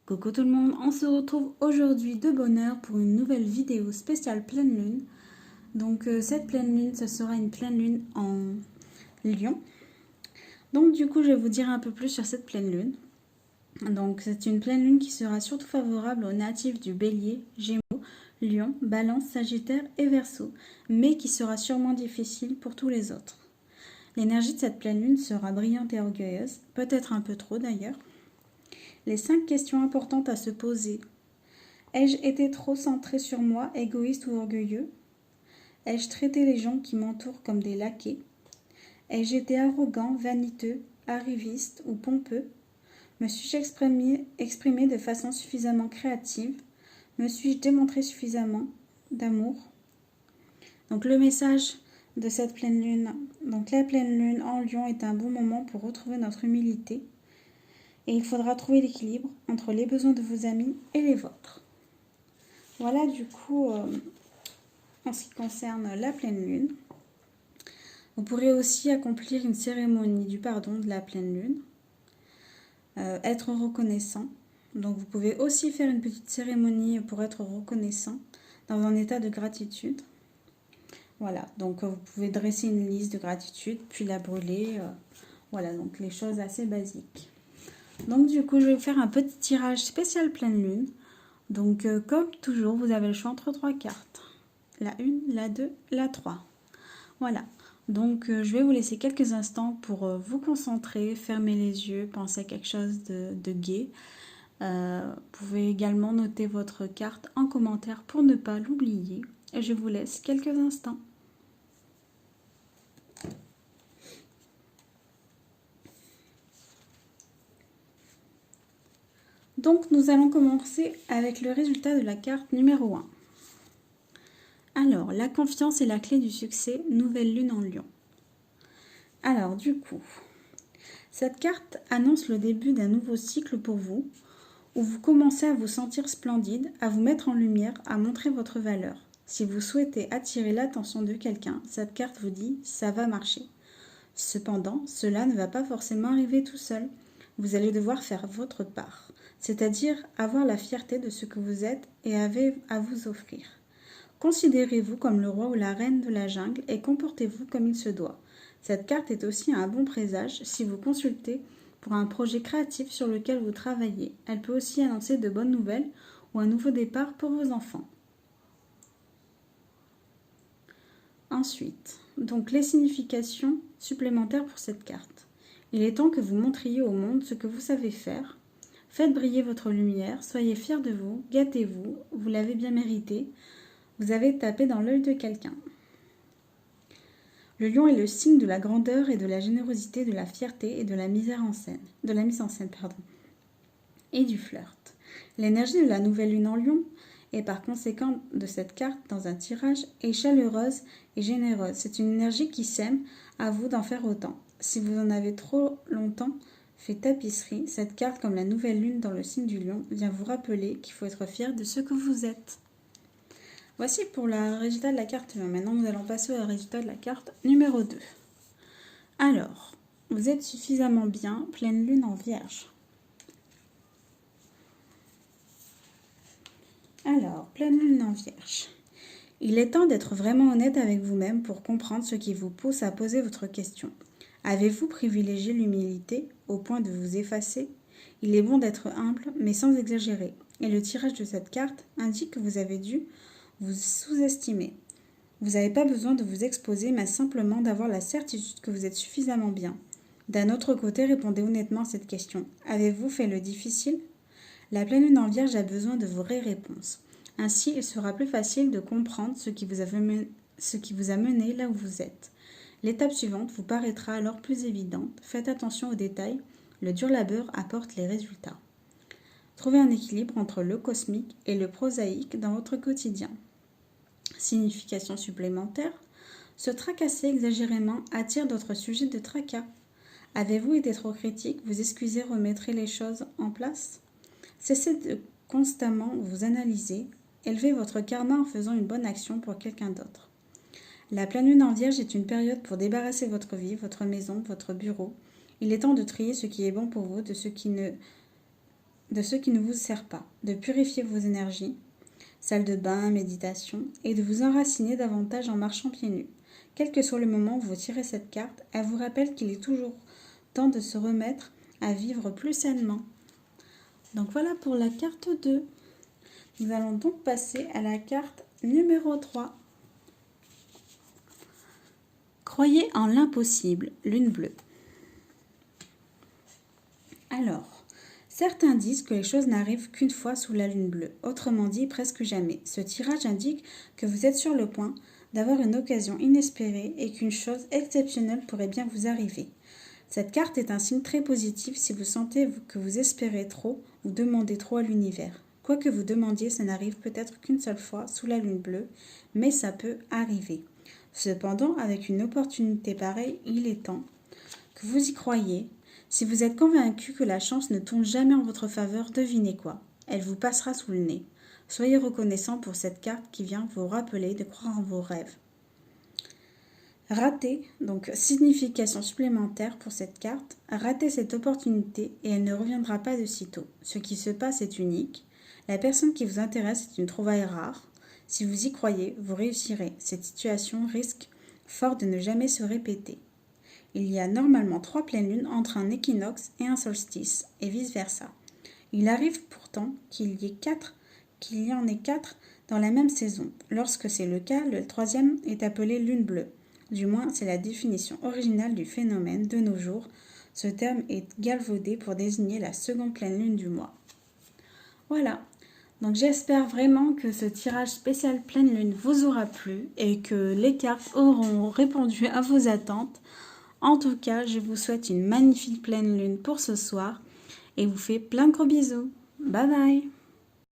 Coucou tout le monde, on se retrouve aujourd'hui de bonne heure pour une nouvelle vidéo spéciale pleine lune. Donc cette pleine lune, ce sera une pleine lune en Lion. Donc du coup, je vais vous dire un peu plus sur cette pleine lune. Donc c'est une pleine lune qui sera surtout favorable aux natifs du Bélier, Gémeaux, Lion, Balance, Sagittaire et Verseau, mais qui sera sûrement difficile pour tous les autres. L'énergie de cette pleine lune sera brillante et orgueilleuse, peut-être un peu trop d'ailleurs. Les 5 questions importantes à se poser. Ai-je été trop centré sur moi, égoïste ou orgueilleux? Ai-je traité les gens qui m'entourent comme des laquais? Ai-je été arrogant, vaniteux, arriviste ou pompeux? Me suis-je exprimé de façon suffisamment créative? Me suis-je démontré suffisamment d'amour? Donc le message de cette pleine lune. Donc la pleine lune en Lion est un bon moment pour retrouver notre humilité. Et il faudra trouver l'équilibre entre les besoins de vos amis et les vôtres. Voilà du coup en ce qui concerne la pleine lune. Vous pourrez aussi accomplir une cérémonie du pardon de la pleine lune. Être reconnaissant. Donc vous pouvez aussi faire une petite cérémonie pour être reconnaissant dans un état de gratitude. Voilà, donc vous pouvez dresser une liste de gratitude puis la brûler. Voilà, donc les choses assez basiques. Donc du coup, je vais vous faire un petit tirage spécial pleine lune. Donc comme toujours, vous avez le choix entre 3 cartes. La 1, la 2, la 3. Voilà. Donc je vais vous laisser quelques instants pour vous concentrer, fermer les yeux, penser à quelque chose de gai. Vous pouvez également noter votre carte en commentaire pour ne pas l'oublier. Et je vous laisse quelques instants. Donc nous allons commencer avec le résultat de la carte numéro 1. Alors, la confiance est la clé du succès, nouvelle lune en Lion. Alors, du coup, cette carte annonce le début d'un nouveau cycle pour vous, où vous commencez à vous sentir splendide, à vous mettre en lumière, à montrer votre valeur. Si vous souhaitez attirer l'attention de quelqu'un, cette carte vous dit « ça va marcher ». Cependant, cela ne va pas forcément arriver tout seul. Vous allez devoir faire votre part, c'est-à-dire avoir la fierté de ce que vous êtes et avez à vous offrir. Considérez-vous comme le roi ou la reine de la jungle et comportez-vous comme il se doit. Cette carte est aussi un bon présage si vous consultez pour un projet créatif sur lequel vous travaillez. Elle peut aussi annoncer de bonnes nouvelles ou un nouveau départ pour vos enfants. Ensuite, donc les significations supplémentaires pour cette carte. Il est temps que vous montriez au monde ce que vous savez faire. Faites briller votre lumière, soyez fiers de vous, gâtez-vous, vous l'avez bien mérité. Vous avez tapé dans l'œil de quelqu'un. Le lion est le signe de la grandeur et de la générosité, de la fierté et de la mise en scène, et du flirt. L'énergie de la nouvelle lune en lion et par conséquent de cette carte dans un tirage est chaleureuse et généreuse. C'est une énergie qui sème, à vous d'en faire autant. Si vous en avez trop longtemps fait tapisserie, cette carte comme la nouvelle lune dans le signe du lion vient vous rappeler qu'il faut être fier de ce que vous êtes. Voici pour le résultat de la carte 1. Maintenant, nous allons passer au résultat de la carte numéro 2. Alors, vous êtes suffisamment bien, pleine lune en vierge. Alors, pleine lune en vierge. Il est temps d'être vraiment honnête avec vous-même pour comprendre ce qui vous pousse à poser votre question. Avez-vous privilégié l'humilité au point de vous effacer? Il est bon d'être humble, mais sans exagérer. Et le tirage de cette carte indique que vous avez dû vous sous-estimez. Vous n'avez pas besoin de vous exposer, mais simplement d'avoir la certitude que vous êtes suffisamment bien. D'un autre côté, répondez honnêtement à cette question. Avez-vous fait le difficile? La pleine lune en vierge a besoin de vraies réponses. Ainsi, il sera plus facile de comprendre ce qui vous a mené là où vous êtes. L'étape suivante vous paraîtra alors plus évidente. Faites attention aux détails. Le dur labeur apporte les résultats. Trouvez un équilibre entre le cosmique et le prosaïque dans votre quotidien. Signification supplémentaire. Se tracasser exagérément attire d'autres sujets de tracas. Avez-vous été trop critique? Vous excusez, remettrez les choses en place? Cessez de constamment vous analyser. Élevez votre karma en faisant une bonne action pour quelqu'un d'autre. La pleine lune en vierge est une période pour débarrasser votre vie, votre maison, votre bureau. Il est temps de trier ce qui est bon pour vous de ce qui ne de ce qui ne vous sert pas, de purifier vos énergies, salle de bain, méditation, et de vous enraciner davantage en marchant pieds nus. Quel que soit le moment où vous tirez cette carte, elle vous rappelle qu'il est toujours temps de se remettre à vivre plus sainement. Donc voilà pour la carte 2. Nous allons donc passer à la carte numéro 3. Croyez en l'impossible, lune bleue. Alors, certains disent que les choses n'arrivent qu'une fois sous la lune bleue, autrement dit presque jamais. Ce tirage indique que vous êtes sur le point d'avoir une occasion inespérée et qu'une chose exceptionnelle pourrait bien vous arriver. Cette carte est un signe très positif si vous sentez que vous espérez trop ou demandez trop à l'univers. Quoi que vous demandiez, ça n'arrive peut-être qu'une seule fois sous la lune bleue, mais ça peut arriver. Cependant, avec une opportunité pareille, il est temps que vous y croyiez. Si vous êtes convaincu que la chance ne tourne jamais en votre faveur, devinez quoi? Elle vous passera sous le nez. Soyez reconnaissant pour cette carte qui vient vous rappeler de croire en vos rêves. Rater, donc signification supplémentaire pour cette carte, ratez cette opportunité et elle ne reviendra pas de sitôt. Ce qui se passe est unique. La personne qui vous intéresse est une trouvaille rare. Si vous y croyez, vous réussirez. Cette situation risque fort de ne jamais se répéter. Il y a normalement 3 pleines lunes entre un équinoxe et un solstice, et vice-versa. Il arrive pourtant qu'il y en ait 4 dans la même saison. Lorsque c'est le cas, le 3e est appelé lune bleue. Du moins, c'est la définition originale du phénomène de nos jours. Ce terme est galvaudé pour désigner la seconde pleine lune du mois. Voilà. Donc j'espère vraiment que ce tirage spécial pleine lune vous aura plu et que les cartes auront répondu à vos attentes. En tout cas, je vous souhaite une magnifique pleine lune pour ce soir et vous fais plein de gros bisous. Bye bye!